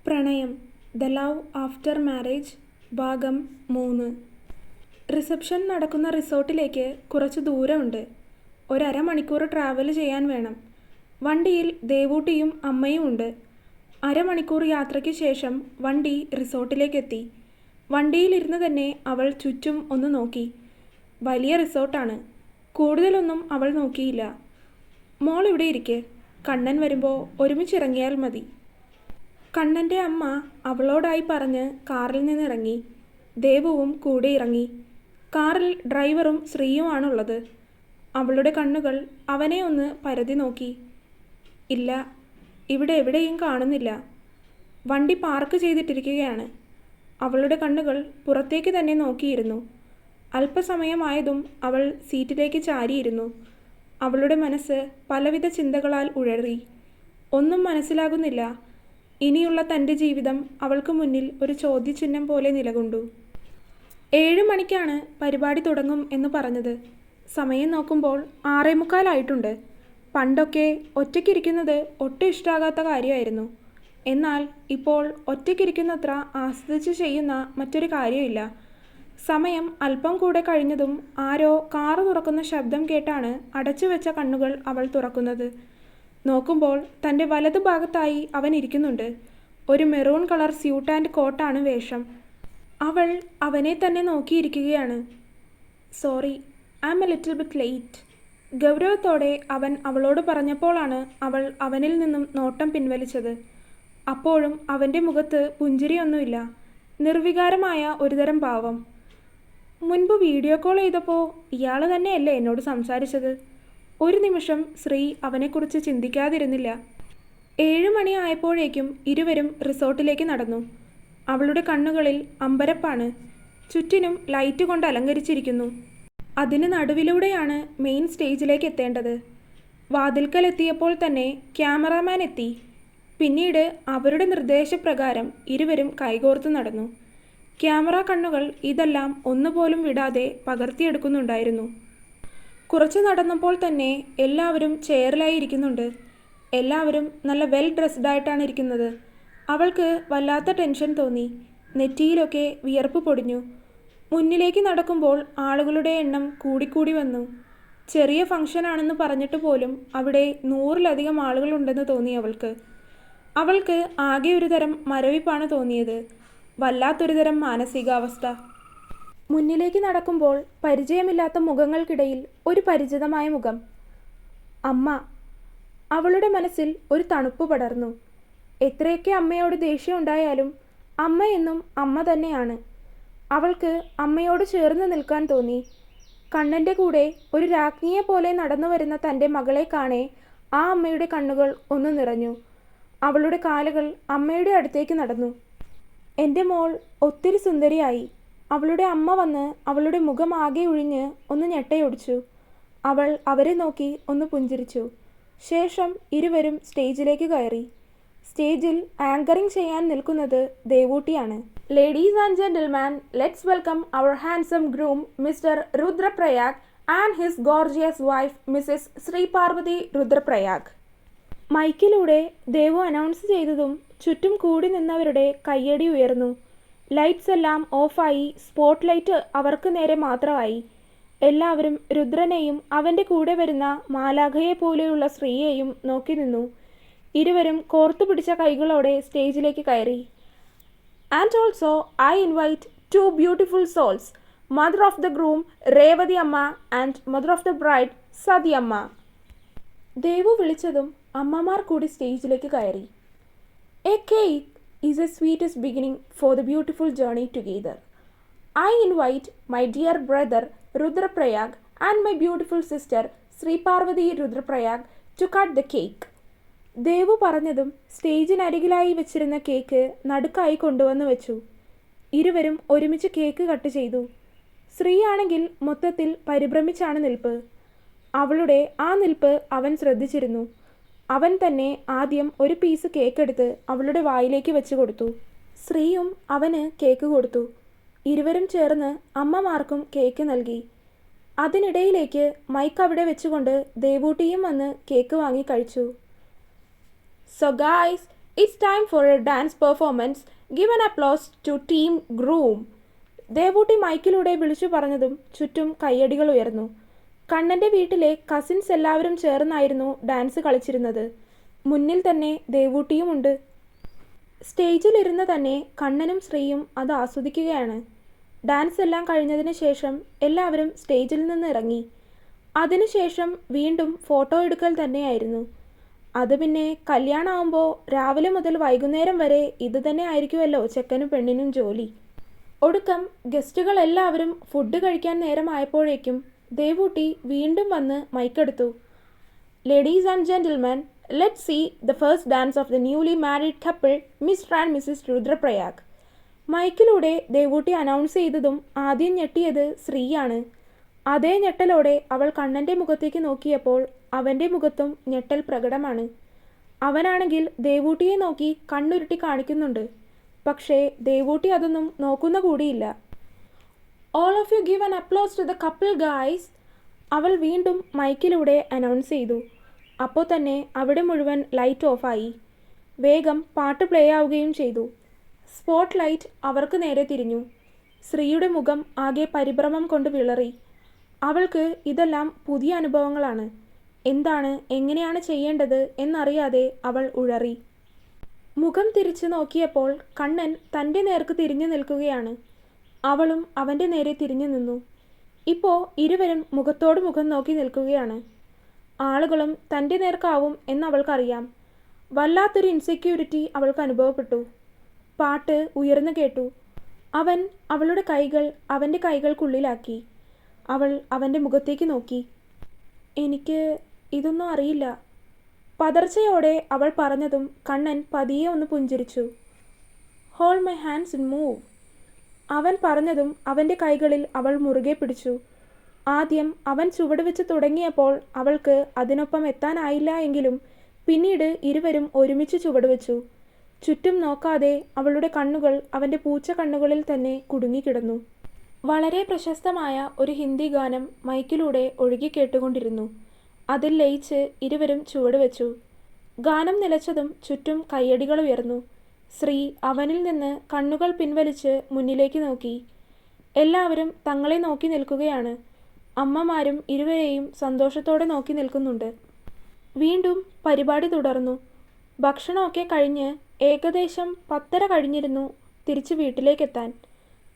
പ്രണയം the love after marriage ഭാഗം 3. Reception നടക്കുന്ന റിസോർട്ടിലേക്ക് കുറച്ച് ദൂരമുണ്ട്. ഒരമണിക്കൂർ ട്രാവൽ ചെയ്യാൻ വേണം. വണ്ടിയിൽ ദേവൂട്ടിയും അമ്മയും ഉണ്ട്. അരമണിക്കൂർ യാത്രയ്ക്ക് ശേഷം വണ്ടി റിസോർട്ടിലേക്കെത്തി. വണ്ടിയിലിരുന്ന് തന്നെ അവൾ ചുറ്റും ഒന്ന് നോക്കി. വലിയ റിസോർട്ടാണ്. കൂടുതലൊന്നും അവൾ നോക്കിയില്ല. മോൾ ഇവിടെ ഇരിക്കെ, കണ്ണൻ വരുമ്പോൾ ഒരുമിച്ചിറങ്ങിയാൽ മതി. കണ്ണൻ്റെ അമ്മ അവളോടായി പറഞ്ഞ് കാറിൽ നിന്നിറങ്ങി. ദേവുവും കൂടെ ഇറങ്ങി. കാറിൽ ഡ്രൈവറും ശ്രീയുമാണുള്ളത്. അവളുടെ കണ്ണുകൾ അവനെ ഒന്ന് പരതി നോക്കി. ഇല്ല, ഇവിടെ എവിടെയും കാണുന്നില്ല. വണ്ടി പാർക്ക് ചെയ്തിട്ടിരിക്കുകയാണ്. അവളുടെ കണ്ണുകൾ പുറത്തേക്ക് തന്നെ നോക്കിയിരുന്നു. അല്പസമയമായതും അവൾ സീറ്റിലേക്ക് ചാരിയിരുന്നു. അവളുടെ മനസ്സ് പലവിധ ചിന്തകളാൽ ഉഴറി. ഒന്നും മനസ്സിലാകുന്നില്ല. ഇനിയുള്ള തൻ്റെ ജീവിതം അവൾക്ക് മുന്നിൽ ഒരു ചോദ്യചിഹ്നം പോലെ നിലകൊണ്ടു. 7 മണിക്കാണ് പരിപാടി തുടങ്ങും എന്ന് പറഞ്ഞത്. സമയം നോക്കുമ്പോൾ 6:45 പണ്ടൊക്കെ ഒറ്റയ്ക്കിരിക്കുന്നത് ഒട്ടും ഇഷ്ടമാകാത്ത കാര്യമായിരുന്നു. എന്നാൽ ഇപ്പോൾ ഒറ്റയ്ക്കിരിക്കുന്നത്ര ആസ്വദിച്ച് ചെയ്യുന്ന മറ്റൊരു കാര്യമില്ല. സമയം അല്പം കൂടെ കഴിഞ്ഞതും ആരോ കാറ് തുറക്കുന്ന ശബ്ദം കേട്ടാണ് അടച്ചുവെച്ച കണ്ണുകൾ അവൾ തുറക്കുന്നത്. നോക്കുമ്പോൾ തൻ്റെ വലതുഭാഗത്തായി അവൻ ഇരിക്കുന്നുണ്ട്. ഒരു മെറൂൺ കളർ സ്യൂട്ട് ആൻഡ് കോട്ടാണ് വേഷം. അവൾ അവനെ തന്നെ നോക്കിയിരിക്കുകയാണ്. Sorry, I am a little bit late. ഗൗരവത്തോടെ അവൻ അവളോട് പറഞ്ഞപ്പോഴാണ് അവൾ അവനിൽ നിന്നും നോട്ടം പിൻവലിച്ചത്. അപ്പോഴും അവൻ്റെ മുഖത്ത് പുഞ്ചിരിയൊന്നുമില്ല. നിർവികാരമായ ഒരുതരം ഭാവം. മുൻപ് വീഡിയോ കോൾ ചെയ്തപ്പോൾ ഇയാൾ തന്നെയല്ലേ എന്നോട് സംസാരിച്ചത്? ഒരു നിമിഷം ശ്രീ അവനെക്കുറിച്ച് ചിന്തിക്കാതിരുന്നില്ല. 7 മണിയായപ്പോഴേക്കും ഇരുവരും റിസോർട്ടിലേക്ക് നടന്നു. അവളുടെ കണ്ണുകളിൽ അമ്പരപ്പാണ്. ചുറ്റിനും ലൈറ്റ് കൊണ്ട് അലങ്കരിച്ചിരിക്കുന്നു. അതിന് നടുവിലൂടെയാണ് മെയിൻ സ്റ്റേജിലേക്ക് എത്തേണ്ടത്. വാതിൽക്കലെത്തിയപ്പോൾ തന്നെ ക്യാമറാമാൻ എത്തി. പിന്നീട് അവരുടെ നിർദ്ദേശപ്രകാരം ഇരുവരും കൈകോർത്ത് നടന്നു. ക്യാമറ കണ്ണുകൾ ഇതെല്ലാം ഒന്നുപോലും വിടാതെ പകർത്തിയെടുക്കുന്നുണ്ടായിരുന്നു. കുറച്ച് നടന്നപ്പോൾ തന്നെ എല്ലാവരും ചെയറിലായി ഇരിക്കുന്നുണ്ട്. എല്ലാവരും നല്ല വെൽ ഡ്രസ്ഡ് ആയിട്ടാണ് ഇരിക്കുന്നത്. അവൾക്ക് വല്ലാത്ത ടെൻഷൻ തോന്നി. നെറ്റിയിലൊക്കെ വിയർപ്പ് പൊടിഞ്ഞു. മുന്നിലേക്ക് നടക്കുമ്പോൾ ആളുകളുടെ എണ്ണം കൂടിക്കൂടി വന്നു. ചെറിയ ഫംഗ്ഷനാണെന്ന് പറഞ്ഞിട്ട് പോലും അവിടെ 100-ലധികം ആളുകളുണ്ടെന്ന് തോന്നി അവൾക്ക്. അവൾക്ക് ആകെ ഒരു തരം മരവിപ്പാണ് തോന്നിയത്. വല്ലാത്തൊരു തരം മാനസികാവസ്ഥ. മുന്നിലേക്ക് നടക്കുമ്പോൾ പരിചയമില്ലാത്ത മുഖങ്ങൾക്കിടയിൽ ഒരു പരിചിതമായ മുഖം. അമ്മ. അവളുടെ മനസ്സിൽ ഒരു തണുപ്പ് പടർന്നു. എത്രയൊക്കെ അമ്മയോട് ദേഷ്യം ഉണ്ടായാലും അമ്മ എന്നും അമ്മ തന്നെയാണ്. അവൾക്ക് അമ്മയോട് ചേർന്ന് നിൽക്കാൻ തോന്നി. കണ്ണൻ്റെ കൂടെ ഒരു രാജ്ഞിയെ പോലെ നടന്നു വരുന്ന തൻ്റെ മകളെ കാണെ ആ അമ്മയുടെ കണ്ണുകൾ ഒന്ന് നിറഞ്ഞു. അവളുടെ കാലുകൾ അമ്മയുടെ അടുത്തേക്ക് നടന്നു. എൻ്റെ മോൾ ഒത്തിരി സുന്ദരിയായി. അവളുടെ അമ്മ വന്ന് അവളുടെ മുഖം ആകെ ഉഴിഞ്ഞ് ഒന്ന് ഞെട്ടയൊടിച്ചു. അവൾ അവരെ നോക്കി ഒന്ന് പുഞ്ചിരിച്ചു. ശേഷം ഇരുവരും സ്റ്റേജിലേക്ക് കയറി. സ്റ്റേജിൽ ആങ്കറിംഗ് ചെയ്യാൻ നിൽക്കുന്നത് ദേവൂട്ടിയാണ്. Ladies and gentleman, let's welcome our handsome groom Mr Rudraprayag and his gorgeous wife Mrs Sreeparvathi Rudraprayag. മൈക്കിലൂടെ ദേവു അനൗൺസ് ചെയ്തതും ചുറ്റും കൂടി നിന്നവരുടെ കയ്യടി ഉയർന്നു. ലൈറ്റ്സ് എല്ലാം ഓഫായി. സ്പോട്ട് ലൈറ്റ് അവർക്ക് നേരെ മാത്രമായി. എല്ലാവരും രുദ്രനെയും അവൻ്റെ കൂടെ വരുന്ന മാലാഖയെ പോലെയുള്ള സ്ത്രീയെയും നോക്കി നിന്നു. ഇരുവരും കോർത്തു പിടിച്ച കൈകളോടെ സ്റ്റേജിലേക്ക് കയറി. And also I invite 2 beautiful souls, mother of the groom Revathi അമ്മ and mother of the bride Sathi അമ്മ. ദേവു വിളിച്ചതും അമ്മമാർ കൂടി സ്റ്റേജിലേക്ക് കയറി. A cake is the sweetest beginning for the beautiful journey together. I invite my dear brother Rudraprayag and my beautiful sister Sri Parvati Rudraprayag to cut the cake. Devu പറഞ്ഞതും സ്റ്റേജിനരികിലായി വെച്ചിരുന്ന cake നടുക്കായി കൊണ്ടുവന്ന് വെച്ചു. ഇരുവരും ഒരുമിച്ച് കേക്ക് കട്ട് ചെയ്തു. ശ്രീയാണെങ്കിൽ മൊത്തത്തിൽ പരിഭ്രമിച്ചാണ് നിൽപ്പ്. അവളുടെ ആ നിൽപ്പ് അവൻ ശ്രദ്ധിച്ചിരുന്നു. അവൻ തന്നെ ആദ്യം ഒരു പീസ് കേക്ക് എടുത്ത് അവളുടെ വായിലേക്ക് വെച്ച് കൊടുത്തു. ശ്രീയും അവന് കേക്ക് കൊടുത്തു. ഇരുവരും ചേർന്ന് അമ്മമാർക്കും കേക്ക് നൽകി. അതിനിടയിലേക്ക് മൈക്ക് അവിടെ വെച്ചുകൊണ്ട് ദേവൂട്ടിയും വന്ന് കേക്ക് വാങ്ങി കഴിച്ചു. So guys, It's time for a dance performance. Give an applause to Team Groom. Devootty മൈക്കിലൂടെ വിളിച്ചു പറഞ്ഞതും ചുറ്റും കയ്യടികൾ ഉയർന്നു. കണ്ണൻ്റെ വീട്ടിലെ കസിൻസ് എല്ലാവരും ചേർന്നായിരുന്നു ഡാൻസ് കളിച്ചിരുന്നത്. മുന്നിൽ തന്നെ ദേവൂട്ടിയുമുണ്ട്. സ്റ്റേജിലിരുന്ന് തന്നെ കണ്ണനും ശ്രീയും അത് ആസ്വദിക്കുകയാണ്. ഡാൻസ് എല്ലാം കഴിഞ്ഞതിന് ശേഷം എല്ലാവരും സ്റ്റേജിൽ നിന്ന് ഇറങ്ങി. അതിനുശേഷം വീണ്ടും ഫോട്ടോ എടുക്കൽ തന്നെയായിരുന്നു. അത് പിന്നെ കല്യാണമാകുമ്പോൾ രാവിലെ മുതൽ വൈകുന്നേരം വരെ ഇത് തന്നെ ആയിരിക്കുമല്ലോ ചെക്കനും പെണ്ണിനും ജോലി. ഒടുക്കം ഗസ്റ്റുകൾ എല്ലാവരും ഫുഡ് കഴിക്കാൻ നേരമായപ്പോഴേക്കും ദേവൂട്ടി വീണ്ടും വന്ന് മൈക്കെടുത്തു. Ladies and gentleman, let's see the first dance of the newly married couple Mr and Mrs Rudraprayag. മൈക്കിലൂടെ ദേവൂട്ടി അനൗൺസ് ചെയ്തതും ആദ്യം ഞെട്ടിയത് ശ്രീയാണ്. അതേ ഞെട്ടലോടെ അവൾ കണ്ണൻ്റെ മുഖത്തേക്ക് നോക്കിയപ്പോൾ അവൻ്റെ മുഖത്തും ഞെട്ടൽ പ്രകടമാണ്. അവനാണെങ്കിൽ ദേവൂട്ടിയെ നോക്കി കണ്ണുരുട്ടി കാണിക്കുന്നുണ്ട്. പക്ഷേ ദേവൂട്ടി അതൊന്നും നോക്കുന്ന കൂടിയില്ല. All of you give an applause to the couple guys, അവൾ വീണ്ടും മൈക്കിലൂടെ അനൗൺസ് ചെയ്തു. അപ്പോൾ തന്നെ അവിടെ മുഴുവൻ ലൈറ്റ് ഓഫായി. വേഗം പാട്ട് പ്ലേ ആവുകയും ചെയ്തു. സ്പോട്ട് ലൈറ്റ് അവർക്ക് നേരെ തിരിഞ്ഞു. ശ്രീയുടെ മുഖം ആകെ പരിഭ്രമം കൊണ്ട് വിളറി. അവൾക്ക് ഇതെല്ലാം പുതിയ അനുഭവങ്ങളാണ്. എന്താണ്, എങ്ങനെയാണ് ചെയ്യേണ്ടത് എന്നറിയാതെ അവൾ ഉഴറി. മുഖം തിരിച്ചു നോക്കിയപ്പോൾ കണ്ണൻ തൻ്റെ നേർക്ക് തിരിഞ്ഞു നിൽക്കുകയാണ്. അവളും അവൻ്റെ നേരെ തിരിഞ്ഞു നിന്നു. ഇപ്പോൾ ഇരുവരും മുഖത്തോട് മുഖം നോക്കി നിൽക്കുകയാണ്. ആളുകളും തൻ്റെ നേർക്കാവും എന്നവൾക്കറിയാം. വല്ലാത്തൊരു ഇൻസെക്യൂരിറ്റി അവൾക്ക് അനുഭവപ്പെട്ടു. പാട്ട് ഉയർന്നു കേട്ടു. അവൻ അവളുടെ കൈകൾ അവൻ്റെ കൈകൾക്കുള്ളിലാക്കി. അവൾ അവൻ്റെ മുഖത്തേക്ക് നോക്കി. എനിക്ക് ഇതൊന്നും അറിയില്ല. പതർച്ചയോടെ അവൾ പറഞ്ഞതും കണ്ണൻ പതിയെ ഒന്ന് പുഞ്ചിരിച്ചു. Hold my hands and move. അവൻ പറഞ്ഞതും അവൻ്റെ കൈകളിൽ അവൾ മുറുകെ പിടിച്ചു. ആദ്യം അവൻ ചുവട് വെച്ച് തുടങ്ങിയപ്പോൾ അവൾക്ക് അതിനൊപ്പം എത്താനായില്ല എങ്കിലും പിന്നീട് ഇരുവരും ഒരുമിച്ച് ചുവട് വെച്ചു. ചുറ്റും നോക്കാതെ അവളുടെ കണ്ണുകൾ അവൻ്റെ പൂച്ച കണ്ണുകളിൽ തന്നെ കുടുങ്ങിക്കിടന്നു. വളരെ പ്രശസ്തമായ ഒരു ഹിന്ദി ഗാനം മൈക്കിലൂടെ ഒഴുകി കേട്ടുകൊണ്ടിരുന്നു. അതിൽ ലയിച്ച് ഇരുവരും ചുവട് വെച്ചു. ഗാനം നിലച്ചതും ചുറ്റും കയ്യടികൾ ഉയർന്നു. ശ്രീ അവനിൽ നിന്ന് കണ്ണുകൾ പിൻവലിച്ച് മുന്നിലേക്ക് നോക്കി. എല്ലാവരും തങ്ങളെ നോക്കി നിൽക്കുകയാണ്. അമ്മമാരും ഇരുവരെയും സന്തോഷത്തോടെ നോക്കി നിൽക്കുന്നുണ്ട്. വീണ്ടും പരിപാടി തുടർന്നു. ഭക്ഷണമൊക്കെ കഴിഞ്ഞ് ഏകദേശം 10:30 കഴിഞ്ഞിരുന്നു തിരിച്ച് വീട്ടിലേക്കെത്താൻ.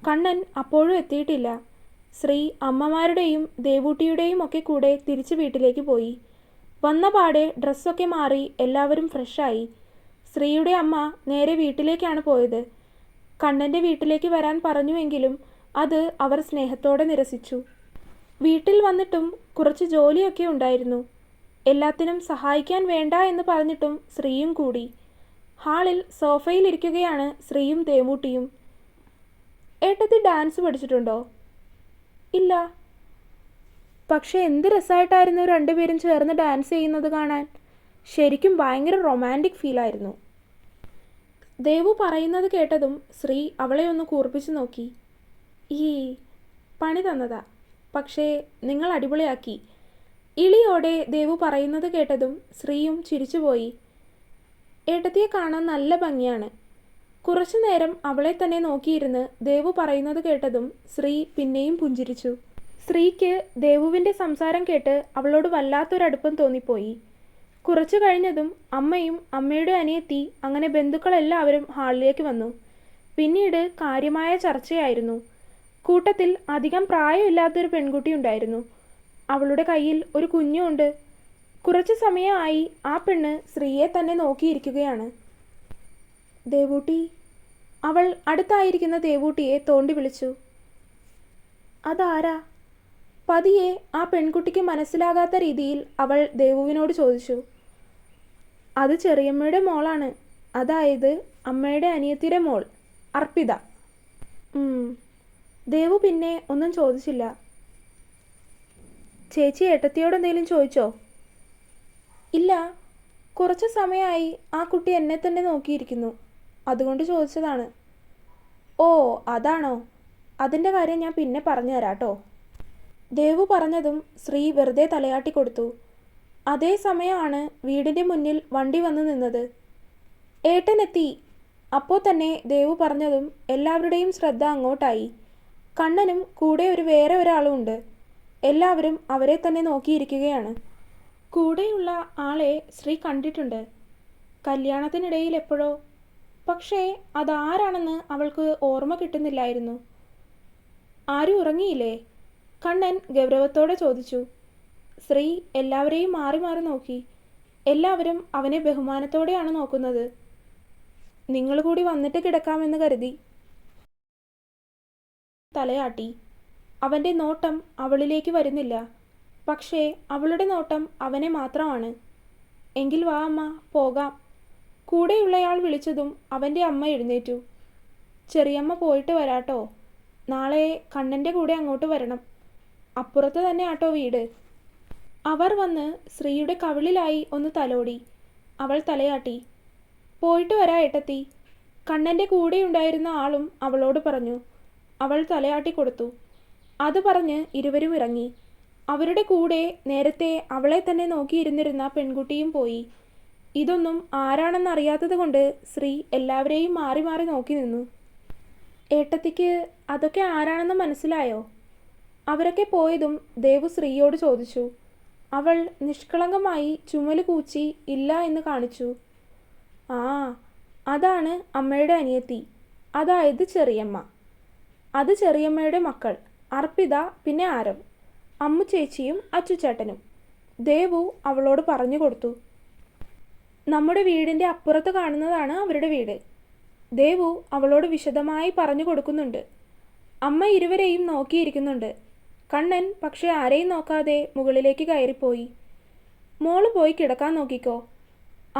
കണ്ണൻ അപ്പോഴും എത്തിയിട്ടില്ല. ശ്രീ അമ്മമാരുടെയും ദേവൂട്ടിയുടെയും ഒക്കെ കൂടെ തിരിച്ച് വീട്ടിലേക്ക് പോയി. വന്ന പാടെ ഡ്രസ്സൊക്കെ മാറി എല്ലാവരും ഫ്രഷായി. ശ്രീയുടെ അമ്മ നേരെ വീട്ടിലേക്കാണ് പോയത്. കണ്ണൻ്റെ വീട്ടിലേക്ക് വരാൻ പറഞ്ഞുവെങ്കിലും അത് അവർ സ്നേഹത്തോടെ നിരസിച്ചു. വീട്ടിൽ വന്നിട്ടും കുറച്ച് ജോലിയൊക്കെ ഉണ്ടായിരുന്നു. എല്ലാത്തിനും സഹായിക്കാൻ വേണ്ട എന്ന് പറഞ്ഞിട്ടും ശ്രീയും കൂടി. ഹാളിൽ സോഫയിലിരിക്കുകയാണ് ശ്രീയും ദേവൂട്ടിയും. ഏട്ടത്തി ഡാൻസ് പഠിച്ചിട്ടുണ്ടോ? ഇല്ല. പക്ഷെ എന്ത് രസമായിട്ടായിരുന്നു രണ്ടുപേരും ചേർന്ന് ഡാൻസ് ചെയ്യുന്നത് കാണാൻ. ശരിക്കും ഭയങ്കര റൊമാൻറ്റിക് ഫീലായിരുന്നു. ദേവു പറയുന്നത് കേട്ടതും ശ്രീ അവളെ ഒന്ന് കൂർപ്പിച്ചു നോക്കി. ഈ പണി തന്നതാ, പക്ഷേ നിങ്ങൾ അടിപൊളിയാക്കി. ഇളിയോടെ ദേവു പറയുന്നത് കേട്ടതും ശ്രീയും ചിരിച്ചുപോയി. ഏട്ടത്തിയെ കാണാൻ നല്ല ഭംഗിയാണ്. കുറച്ചു നേരം അവളെ തന്നെ നോക്കിയിരുന്ന് ദേവു പറയുന്നത് കേട്ടതും ശ്രീ പിന്നെയും പുഞ്ചിരിച്ചു. ശ്രീക്ക് ദേവുവിൻ്റെ സംസാരം കേട്ട് അവളോട് വല്ലാത്തൊരടുപ്പം തോന്നിപ്പോയി. കുറച്ചു കഴിഞ്ഞതും അമ്മയും അമ്മയുടെ അനിയത്തി അങ്ങനെ ബന്ധുക്കളെല്ലാവരും ഹാളിലേക്ക് വന്നു. പിന്നീട് കാര്യമായ ചർച്ചയായിരുന്നു. കൂട്ടത്തിൽ അധികം പ്രായമില്ലാത്തൊരു പെൺകുട്ടി ഉണ്ടായിരുന്നു. അവളുടെ കയ്യിൽ ഒരു കുഞ്ഞുണ്ട്. കുറച്ചു സമയമായി ആ പെണ്ണ് ശ്രീയെ തന്നെ നോക്കിയിരിക്കുകയാണ്. ദേവൂട്ടി, അവൾ അടുത്തായിരിക്കുന്ന ദേവൂട്ടിയെ തോണ്ടി വിളിച്ചു. അതാരാ? പതിയെ ആ പെൺകുട്ടിക്ക് മനസ്സിലാകാത്ത രീതിയിൽ അവൾ ദേവുവിനോട് ചോദിച്ചു. അത് ചെറിയമ്മയുടെ മോളാണ്, അതായത് അമ്മയുടെ അനിയത്തിയുടെ മോൾ അർപ്പിത. ദേവു പിന്നെ ഒന്നും ചോദിച്ചില്ല. ചേച്ചി ഏട്ടത്തിയോട് എന്തെങ്കിലും ചോദിച്ചോ? ഇല്ല, കുറച്ച് സമയമായി ആ കുട്ടി എന്നെ തന്നെ നോക്കിയിരിക്കുന്നു, അതുകൊണ്ട് ചോദിച്ചതാണ്. ഓ അതാണോ? അതിൻ്റെ കാര്യം ഞാൻ പിന്നെ പറഞ്ഞു തരാട്ടോ. ദേവു പറഞ്ഞതും ശ്രീ വെറുതെ തലയാട്ടി കൊടുത്തു. അതേ സമയമാണ് വീടിൻ്റെ മുന്നിൽ വണ്ടി വന്നു നിന്നത്. ഏട്ടനെത്തി. അപ്പോൾ തന്നെ ദേവു പറഞ്ഞതും എല്ലാവരുടെയും ശ്രദ്ധ അങ്ങോട്ടായി. കണ്ണനും കൂടെ വേറെ ഒരാളും ഉണ്ട്. എല്ലാവരും അവരെ തന്നെ നോക്കിയിരിക്കുകയാണ്. കൂടെയുള്ള ആളെ ശ്രീ കണ്ടിട്ടുണ്ട്, കല്യാണത്തിനിടയിൽ എപ്പോഴോ. പക്ഷേ അതാരാണെന്ന് അവൾക്ക് ഓർമ്മ കിട്ടുന്നില്ലായിരുന്നു. ആരും ഉറങ്ങിയില്ലേ? കണ്ണൻ ഗൗരവത്തോടെ ചോദിച്ചു. ശ്രീ എല്ലാവരെയും മാറി മാറി നോക്കി. എല്ലാവരും അവനെ ബഹുമാനത്തോടെയാണ് നോക്കുന്നത്. നിങ്ങൾ കൂടി വന്നിട്ട് കിടക്കാമെന്ന് കരുതി. തലയാട്ടി. അവൻ്റെ നോട്ടം അവളിലേക്ക് വരുന്നില്ല. പക്ഷേ അവളുടെ നോട്ടം അവനെ മാത്രമാണ്. എങ്കിൽ വാ അമ്മ, പോകാം. കൂടെയുള്ളയാൾ വിളിച്ചതും അവൻ്റെ അമ്മ എഴുന്നേറ്റു. ചെറിയമ്മ പോയിട്ട് വരാട്ടോ. നാളെ കണ്ണൻ്റെ കൂടെ അങ്ങോട്ട് വരണം. അപ്പുറത്ത് തന്നെ ആട്ടോ വീട്. അവർ വന്ന് ശ്രീയുടെ കവിളിലായി ഒന്ന് തലോടി. അവൾ തലയാട്ടി. പോയിട്ട് വരാ ഏട്ടത്തി, കണ്ണൻ്റെ കൂടെയുണ്ടായിരുന്ന ആളും അവളോട് പറഞ്ഞു. അവൾ തലയാട്ടി കൊടുത്തു. അത് പറഞ്ഞ് ഇരുവരും ഇറങ്ങി. അവരുടെ കൂടെ നേരത്തെ അവളെ തന്നെ നോക്കിയിരുന്നിരുന്ന പെൺകുട്ടിയും പോയി. ഇതൊന്നും ആരാണെന്നറിയാത്തത് കൊണ്ട് ശ്രീ എല്ലാവരെയും മാറി മാറി നോക്കി നിന്നു. ഏട്ടത്തിക്ക് അതൊക്കെ ആരാണെന്ന് മനസ്സിലായോ? അവരൊക്കെ പോയതും ദേവു ശ്രീയോട് ചോദിച്ചു. അവൾ നിഷ്കളങ്കമായി ചുമല് കൂച്ചി ഇല്ല എന്ന് കാണിച്ചു. ആ, അതാണ് അമ്മയുടെ അനിയത്തി, അതായത് ചെറിയമ്മ. അത് ചെറിയമ്മയുടെ മക്കൾ അർപ്പിത, പിന്നെ ആരവ്, അമ്മു ചേച്ചിയും അച്ചുചേട്ടനും. ദേവു അവളോട് പറഞ്ഞു കൊടുത്തു. നമ്മുടെ വീടിൻ്റെ അപ്പുറത്ത് കാണുന്നതാണ് അവരുടെ വീട്. ദേവു അവളോട് വിശദമായി പറഞ്ഞു കൊടുക്കുന്നുണ്ട്. അമ്മ ഇരുവരെയും നോക്കിയിരിക്കുന്നുണ്ട്. കണ്ണൻ പക്ഷെ ആരെയും നോക്കാതെ മുകളിലേക്ക് കയറിപ്പോയി. മോള് പോയി കിടക്കാൻ നോക്കിക്കോ.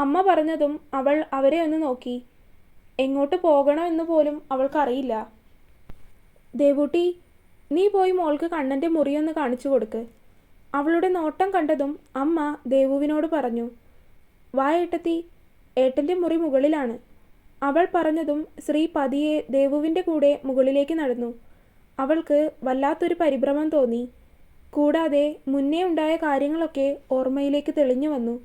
അമ്മ പറഞ്ഞതും അവൾ അവരെ ഒന്ന് നോക്കി. എങ്ങോട്ട് പോകണമെന്ന് പോലും അവൾക്കറിയില്ല. ദേവൂട്ടി, നീ പോയി മോൾക്ക് കണ്ണൻ്റെ മുറിയൊന്ന് കാണിച്ചു കൊടുക്ക്. അവളുടെ നോട്ടം കണ്ടതും അമ്മ ദേവുവിനോട് പറഞ്ഞു. വാ ഏട്ടത്തി, ഏട്ടൻ്റെ മുറി മുകളിലാണ്. അവൾ പറഞ്ഞതും ശ്രീ പതിയെ ദേവുവിൻ്റെ കൂടെ മുകളിലേക്ക് നടന്നു. അവൾക്ക് വല്ലാത്തൊരു പരിഭ്രമം തോന്നി. കൂടാതെ മുന്നേ ഉണ്ടായ കാര്യങ്ങളൊക്കെ ഓർമ്മയിലേക്ക് തെളിഞ്ഞു വന്നു.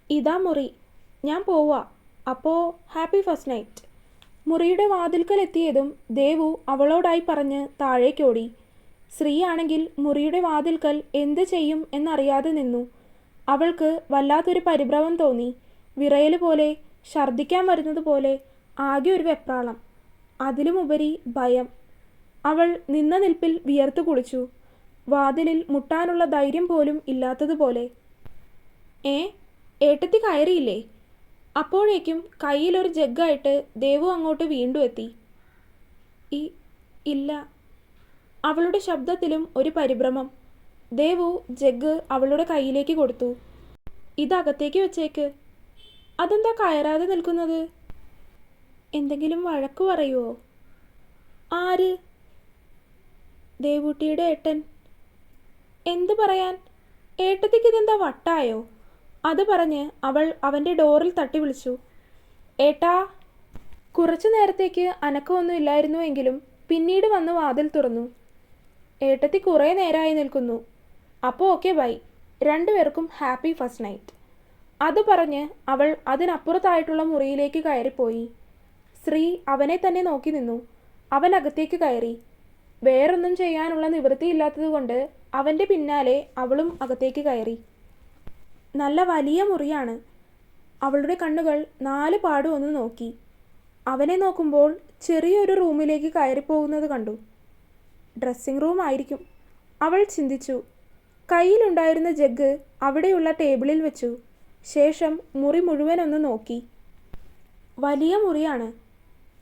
ഇതാ മുറി, ഞാൻ പോവാ. അപ്പോൾ ഹാപ്പി ഫസ്റ്റ് നൈറ്റ്. മുറിയുടെ വാതിൽക്കൽ എത്തിയതും ദേവു അവളോടായി പറഞ്ഞ് താഴേക്കോടി. ശ്രീ ആണെങ്കിൽ മുറിയുടെ വാതിൽക്കൽ എന്ത് ചെയ്യും എന്നറിയാതെ നിന്നു. അവൾക്ക് വല്ലാത്തൊരു പരിഭ്രമം തോന്നി. വിറയൽ പോലെ, ഛർദ്ദിക്കാൻ വരുന്നത് പോലെ, ആകെ ഒരു വെപ്രാളം, അതിലുമുപരി ഭയം. അവൾ നിന്ന നിൽപ്പിൽ വിയർത്തു കുളിച്ചു. വാതിലിൽ മുട്ടാനുള്ള ധൈര്യം പോലും ഇല്ലാത്തതുപോലെ. ഏട്ടത്തി കയറിയില്ലേ? അപ്പോഴേക്കും കയ്യിലൊരു ജഗ്ഗായിട്ട് ദേവു അങ്ങോട്ട് വീണ്ടും എത്തി. ഇല്ല. അവളുടെ ശബ്ദത്തിലും ഒരു പരിഭ്രമം. ദേവു ജഗ്ഗ് അവളുടെ കയ്യിലേക്ക് കൊടുത്തു. ഇതകത്തേക്ക് വെച്ചേക്ക്. അതെന്താ കയറാതെ നിൽക്കുന്നത്? എന്തെങ്കിലും വഴക്കു പറയുമോ? ആര്? ദേവൂട്ടിയുടെ ഏട്ടൻ. എന്തു പറയാൻ? ഏട്ടത്തിക്ക് ഇതെന്താ വട്ടായോ? അത് പറഞ്ഞ് അവൾ അവൻ്റെ ഡോറിൽ തട്ടി വിളിച്ചു. ഏട്ടാ. കുറച്ചു നേരത്തേക്ക് അനക്കമൊന്നും ഇല്ലായിരുന്നുവെങ്കിലും പിന്നീട് വന്ന് വാതിൽ തുറന്നു. ഏട്ടത്തി കുറേ നേരമായി നിൽക്കുന്നു. അപ്പോൾ ഓക്കെ ബൈ. രണ്ടുപേർക്കും ഹാപ്പി ഫസ്റ്റ് നൈറ്റ്. അത് പറഞ്ഞ് അവൾ അതിനപ്പുറത്തായിട്ടുള്ള മുറിയിലേക്ക് കയറിപ്പോയി. ശ്രീ അവനെ തന്നെ നോക്കി നിന്നു. അവൻ അകത്തേക്ക് കയറി. വേറൊന്നും ചെയ്യാനുള്ള നിവൃത്തിയില്ലാത്തതുകൊണ്ട് അവൻ്റെ പിന്നാലെ അവളും അകത്തേക്ക് കയറി. നല്ല വലിയ മുറിയാണ്. അവളുടെ കണ്ണുകൾ 4 പാടും ഒന്ന് നോക്കി. അവനെ നോക്കുമ്പോൾ ചെറിയൊരു റൂമിലേക്ക് കയറിപ്പോകുന്നത് കണ്ടു. ഡ്രസ്സിംഗ് റൂം ആയിരിക്കും, അവൾ ചിന്തിച്ചു. കയ്യിലുണ്ടായിരുന്ന ജഗ് അവിടെയുള്ള ടേബിളിൽ വെച്ചു. ശേഷം മുറി മുഴുവനൊന്ന് നോക്കി. വലിയ മുറിയാണ്.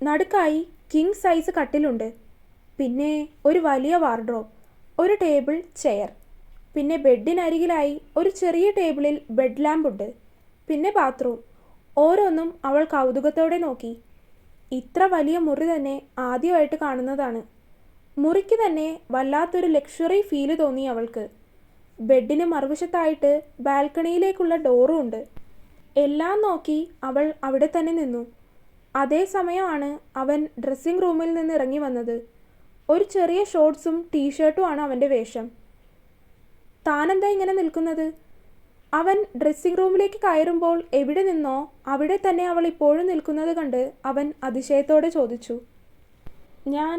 നടുക്കായി കിങ് സൈസ് കട്ടിലുണ്ട്. പിന്നെ ഒരു വലിയ വാർഡ്രോബ്, ഒരു ടേബിൾ, ചെയർ. പിന്നെ ബെഡിനരികിലായി ഒരു ചെറിയ ടേബിളിൽ ബെഡ് ലാമ്പുണ്ട്. പിന്നെ ബാത്റൂം. ഓരോന്നും അവൾ കൗതുകത്തോടെ നോക്കി. ഇത്ര വലിയ മുറി തന്നെ ആദ്യമായിട്ട് കാണുന്നതാണ്. മുറിക്ക് തന്നെ വല്ലാത്തൊരു ലക്ഷറി ഫീല് തോന്നി അവൾക്ക്. ബെഡിന് മറുവശത്തായിട്ട് ബാൽക്കണിയിലേക്കുള്ള ഡോറും ഉണ്ട്. എല്ലാം നോക്കി അവൾ അവിടെ തന്നെ നിന്നു. അതേ സമയമാണ് അവൻ ഡ്രസ്സിംഗ് റൂമിൽ നിന്ന് ഇറങ്ങി വന്നത്. ഒരു ചെറിയ ഷോർട്ട്സും ടീഷർട്ടുമാണ് അവൻ്റെ വേഷം. താനെന്താ ഇങ്ങനെ നിൽക്കുന്നത്? അവൻ ഡ്രസ്സിംഗ് റൂമിലേക്ക് കയറുമ്പോൾ എവിടെ നിന്നോ അവിടെ തന്നെ അവൾ ഇപ്പോഴും നിൽക്കുന്നത് കണ്ട് അവൻ അതിശയത്തോടെ ചോദിച്ചു, ഞാൻ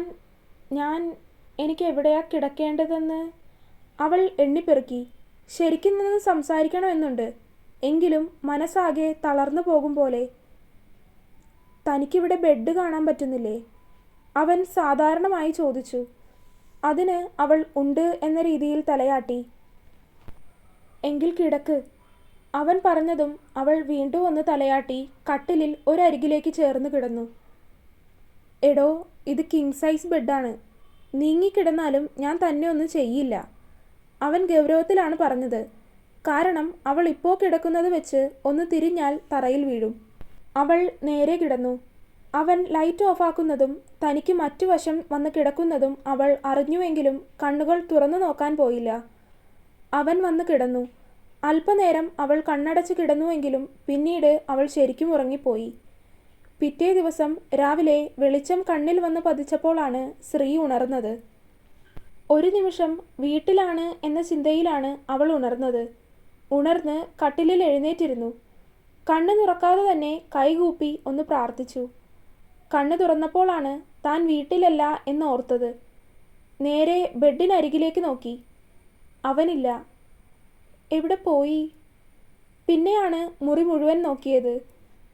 ഞാൻ എനിക്ക് എവിടെയാ കിടക്കേണ്ടതെന്ന്? അവൾ എണ്ണിപ്പെറുക്കി. ശരിക്കും നിന്ന് സംസാരിക്കണമെന്നുണ്ട്, എങ്കിലും മനസ്സാകെ തളർന്നു പോകും പോലെ. തനിക്കിവിടെ ബെഡ് കാണാൻ പറ്റുന്നില്ലേ? അവൻ സാധാരണമായി ചോദിച്ചു. അതിന് അവൾ ഉണ്ട് എന്ന രീതിയിൽ തലയാട്ടി. എങ്കിൽ കിടക്ക്. അവൻ പറഞ്ഞതും അവൾ വീണ്ടും ഒന്ന് തലയാട്ടി കട്ടിലിൽ ഒരരികിലേക്ക് ചേർന്ന് കിടന്നു. എടോ, ഇത് കിങ് സൈസ് ബെഡാണ്. നീങ്ങിക്കിടന്നാലും ഞാൻ തന്നെ ഒന്നും ചെയ്യില്ല. അവൻ ഗൗരവത്തിലാണ് പറഞ്ഞത്. കാരണം അവൾ ഇപ്പോൾ കിടക്കുന്നത് വെച്ച് ഒന്ന് തിരിഞ്ഞാൽ തറയിൽ വീഴും. അവൾ നേരെ കിടന്നു. അവൻ ലൈറ്റ് ഓഫാക്കുന്നതും തനിക്ക് മറ്റു വശം വന്ന് കിടക്കുന്നതും അവൾ അറിഞ്ഞുവെങ്കിലും കണ്ണുകൾ തുറന്നു നോക്കാൻ പോയില്ല. അവൻ വന്ന് കിടന്നു. അല്പനേരം അവൾ കണ്ണടച്ച് കിടന്നുവെങ്കിലും പിന്നീട് അവൾ ശരിക്കും ഉറങ്ങിപ്പോയി. പിറ്റേ ദിവസം രാവിലെ വെളിച്ചം കണ്ണിൽ വന്ന് പതിച്ചപ്പോഴാണ് ശ്രീ ഉണർന്നത്. ഒരു നിമിഷം വീട്ടിലാണ് എന്ന ചിന്തയിലാണ് അവൾ ഉണർന്നത്. ഉണർന്ന് കട്ടിലിൽ എഴുന്നേറ്റിരുന്നു. കണ്ണ് തുറക്കാതെ തന്നെ കൈകൂപ്പി ഒന്ന് പ്രാർത്ഥിച്ചു. കണ്ണ് തുറന്നപ്പോഴാണ് താൻ വീട്ടിലല്ല എന്ന് ഓർത്തത്. നേരെ ബെഡിനരികിലേക്ക് നോക്കി. അവനില്ല. എവിടെ പോയി? പിന്നെയാണ് മുറി മുഴുവൻ നോക്കിയത്.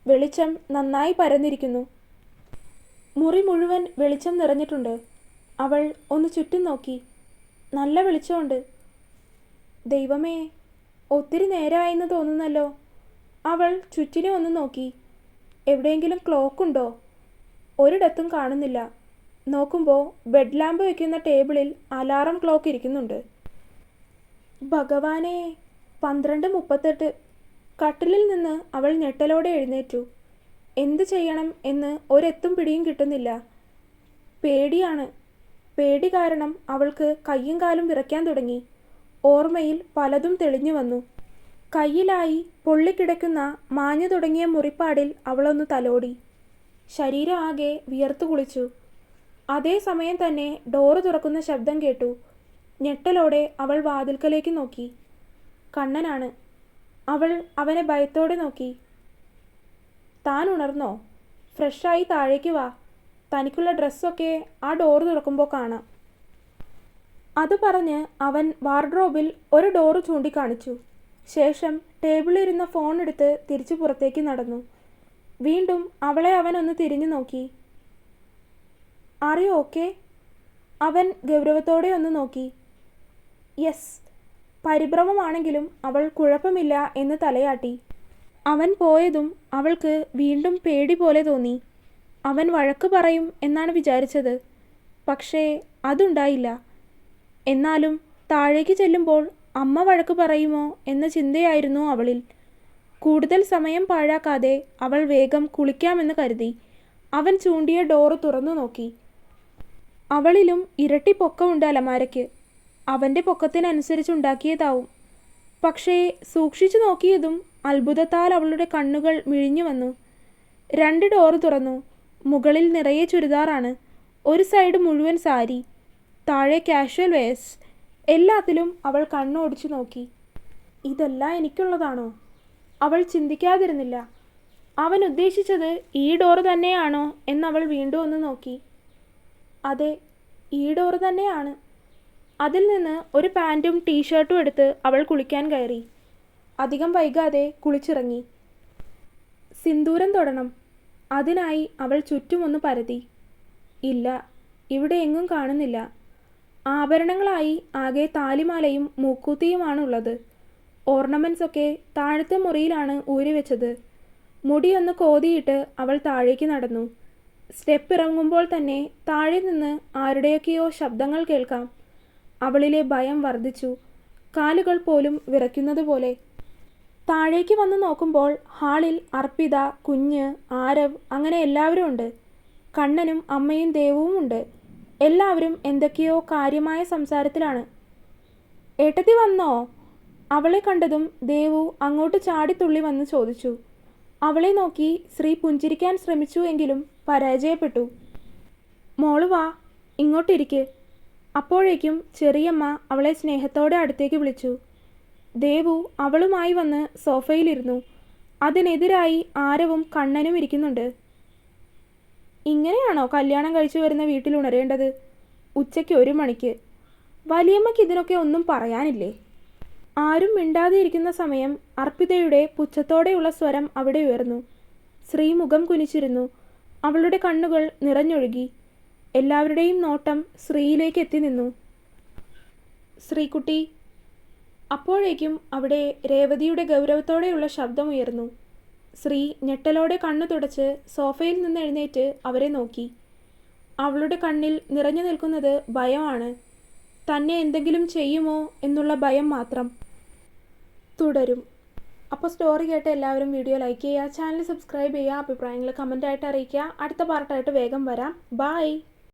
വെളിച്ചം നന്നായി പരന്നിരിക്കുന്നു. മുറി മുഴുവൻ വെളിച്ചം നിറഞ്ഞിട്ടുണ്ട്. അവൾ ഒന്ന് ചുറ്റും നോക്കി. നല്ല വെളിച്ചമുണ്ട്. ദൈവമേ, ഒത്തിരി നേരമായെന്ന് തോന്നുന്നല്ലോ. അവൾ ചുറ്റിനെ ഒന്ന് നോക്കി. എവിടെയെങ്കിലും ക്ലോക്കുണ്ടോ? ഒരിടത്തും കാണുന്നില്ല. നോക്കുമ്പോൾ ബെഡ് ലാമ്പ് വയ്ക്കുന്ന ടേബിളിൽ അലാറം ക്ലോക്ക് ഇരിക്കുന്നുണ്ട്. ഭഗവാനെ, 12:38. കട്ടിലിൽ നിന്ന് അവൾ ഞെട്ടലോടെ എഴുന്നേറ്റു. എന്ത് ചെയ്യണം എന്ന് ഒരെത്തും പിടിയും കിട്ടുന്നില്ല. പേടിയാണ്. പേടി കാരണം അവൾക്ക് കയ്യും കാലും വിറയ്ക്കാൻ തുടങ്ങി. ഓർമ്മയിൽ പലതും തെളിഞ്ഞു വന്നു. കയ്യിലായി പൊള്ളിക്കിടക്കുന്ന മാഞ്ഞു തുടങ്ങിയ മുറിപ്പാടിൽ അവളൊന്ന് തലോടി. ശരീരം ആകെ വിയർത്തു കുളിച്ചു. അതേസമയം തന്നെ ഡോറ് തുറക്കുന്ന ശബ്ദം കേട്ടു. ഞെട്ടലോടെ അവൾ വാതിൽക്കലേക്ക് നോക്കി. കണ്ണനാണ്. അവൾ അവനെ ഭയത്തോടെ നോക്കി. താൻ ഉണർന്നോ? ഫ്രഷായി താഴേക്ക് വാ. തനിക്കുള്ള ഡ്രസ്സൊക്കെ ആ ഡോറ് തുറക്കുമ്പോൾ കാണാം. അത് പറഞ്ഞ് അവൻ വാർഡ്രോബിൽ ഒരു ഡോറ് ചൂണ്ടിക്കാണിച്ചു. ശേഷം ടേബിളിലിരുന്ന ഫോൺ എടുത്ത് തിരിച്ചു പുറത്തേക്ക് നടന്നു. വീണ്ടും അവളെ അവൻ ഒന്ന് തിരിഞ്ഞു നോക്കി. Are you okay? അവൻ ഗൗരവത്തോടെ ഒന്ന് നോക്കി. യെസ്. പരിഭ്രമമാണെങ്കിലും അവൾ കുഴപ്പമില്ല എന്ന് തലയാട്ടി. അവൻ പോയതും അവൾക്ക് വീണ്ടും പേടി പോലെ തോന്നി. അവൻ വഴക്ക് പറയും എന്നാണ് വിചാരിച്ചത്. പക്ഷേ അതുണ്ടായില്ല. എന്നാലും താഴേക്ക് ചെല്ലുമ്പോൾ അമ്മ വഴക്ക് പറയുമോ എന്ന ചിന്തയായിരുന്നു അവളിൽ. കൂടുതൽ സമയം പാഴാക്കാതെ അവൾ വേഗം കുളിക്കാമെന്ന് കരുതി. അവൻ ചൂണ്ടിയ ഡോറ് തുറന്നു നോക്കി. അവളിലും ഇരട്ടി പൊക്കമുണ്ട് അലമാരയ്ക്ക്. അവൻ്റെ പൊക്കത്തിനനുസരിച്ചുണ്ടാക്കിയതാവും. പക്ഷേ സൂക്ഷിച്ചു നോക്കിയതും അത്ഭുതത്താൽ അവളുടെ കണ്ണുകൾ മിഴിഞ്ഞു വന്നു. 2 ഡോറ് തുറന്നു. മുകളിൽ നിറയെ ചുരിദാറാണ്. ഒരു സൈഡ് മുഴുവൻ സാരി, താഴെ കാഷ്വൽ വെയേഴ്സ്. എല്ലാത്തിലും അവൾ കണ്ണോടിച്ചു നോക്കി. ഇതെല്ലാം എനിക്കുള്ളതാണോ? അവൾ ചിന്തിക്കാതിരുന്നില്ല. അവൻ ഉദ്ദേശിച്ചത് ഈ ഡോറ് തന്നെയാണോ എന്നവൾ വീണ്ടും ഒന്ന് നോക്കി. അതെ, ഈ ഡോറ് തന്നെയാണ്. അതിൽ നിന്ന് ഒരു പാൻറ്റും ടീഷർട്ടും എടുത്ത് അവൾ കുളിക്കാൻ കയറി. അധികം വൈകാതെ കുളിച്ചിറങ്ങി. സിന്ദൂരം തൊടണം. അതിനായി അവൾ ചുറ്റുമൊന്ന് പരതി. ഇല്ല, ഇവിടെ എങ്ങും കാണുന്നില്ല. ആഭരണങ്ങളായി ആകെ താലിമാലയും മൂക്കൂത്തിയുമാണുള്ളത്. ഓർണമെൻറ്റ്സ് ഒക്കെ താഴത്തെ മുറിയിലാണ് ഊരിവെച്ചത്. മുടിയൊന്ന് കോതിയിട്ട് അവൾ താഴേക്ക് നടന്നു. സ്റ്റെപ്പ് ഇറങ്ങുമ്പോൾ തന്നെ താഴെ നിന്ന് ആരുടെയൊക്കെയോ ശബ്ദങ്ങൾ കേൾക്കാം. അവളിലെ ഭയം വർദ്ധിച്ചു. കാലുകൾ പോലും വിറയ്ക്കുന്നത് പോലെ. താഴേക്ക് വന്ന് നോക്കുമ്പോൾ ഹാളിൽ അർപ്പിത, കുഞ്ഞ്, ആരവ് അങ്ങനെ എല്ലാവരും ഉണ്ട്. കണ്ണനും അമ്മയും ദേവുവും ഉണ്ട്. എല്ലാവരും എന്തൊക്കെയോ കാര്യമായ സംസാരത്തിലാണ്. ഏട്ടത്തി വന്നോ? അവളെ കണ്ടതും ദേവു അങ്ങോട്ട് ചാടിത്തുള്ളി വന്ന് ചോദിച്ചു. അവളെ നോക്കി ശ്രീ പുഞ്ചിരിക്കാൻ ശ്രമിച്ചു എങ്കിലും പരാജയപ്പെട്ടു. മോള് വാ, ഇങ്ങോട്ടിരിക്ക്. അപ്പോഴേക്കും ചെറിയമ്മ അവളെ സ്നേഹത്തോടെ അടുത്തേക്ക് വിളിച്ചു. ദേവു അവളുമായി വന്ന് സോഫയിലിരുന്നു. അതിനെതിരായി ആരവും കണ്ണനും ഇരിക്കുന്നുണ്ട്. ഇങ്ങനെയാണോ കല്യാണം കഴിച്ചു വരുന്ന വീട്ടിൽ ഉണരേണ്ടത്? ഉച്ചയ്ക്ക് 1 മണിക്ക്. വലിയമ്മയ്ക്ക് ഇതിനൊക്കെ ഒന്നും പറയാനില്ലേ? ആരും മിണ്ടാതെ ഇരിക്കുന്ന സമയം അർപ്പിതയുടെ പുച്ഛത്തോടെയുള്ള സ്വരം അവിടെ ഉയർന്നു. ശ്രീ മുഖം കുനിച്ചിരുന്നു. അവളുടെ കണ്ണുകൾ നിറഞ്ഞൊഴുകി. എല്ലാവരുടെയും നോട്ടം ശ്രീയിലേക്ക് എത്തി നിന്നു. ശ്രീകുട്ടി. അപ്പോഴേക്കും അവിടെ രേവതിയുടെ ഗൗരവത്തോടെയുള്ള ശബ്ദമുയർന്നു. ശ്രീ ഞെട്ടലോടെ കണ്ണു തുടച്ച് സോഫയിൽ നിന്ന് എഴുന്നേറ്റ് അവരെ നോക്കി. അവളുടെ കണ്ണിൽ നിറഞ്ഞു നിൽക്കുന്നത് ഭയമാണ്. തന്നെ എന്തെങ്കിലും ചെയ്യുമോ എന്നുള്ള ഭയം മാത്രം. തുടരും. അപ്പോൾ സ്റ്റോറി കേട്ട് എല്ലാവരും വീഡിയോ ലൈക്ക് ചെയ്യുക, ചാനൽ സബ്സ്ക്രൈബ് ചെയ്യുക, അഭിപ്രായങ്ങൾ കമൻ്റായിട്ട് അറിയിക്കുക. അടുത്ത പാർട്ടായിട്ട് വേഗം വരാം. ബൈ.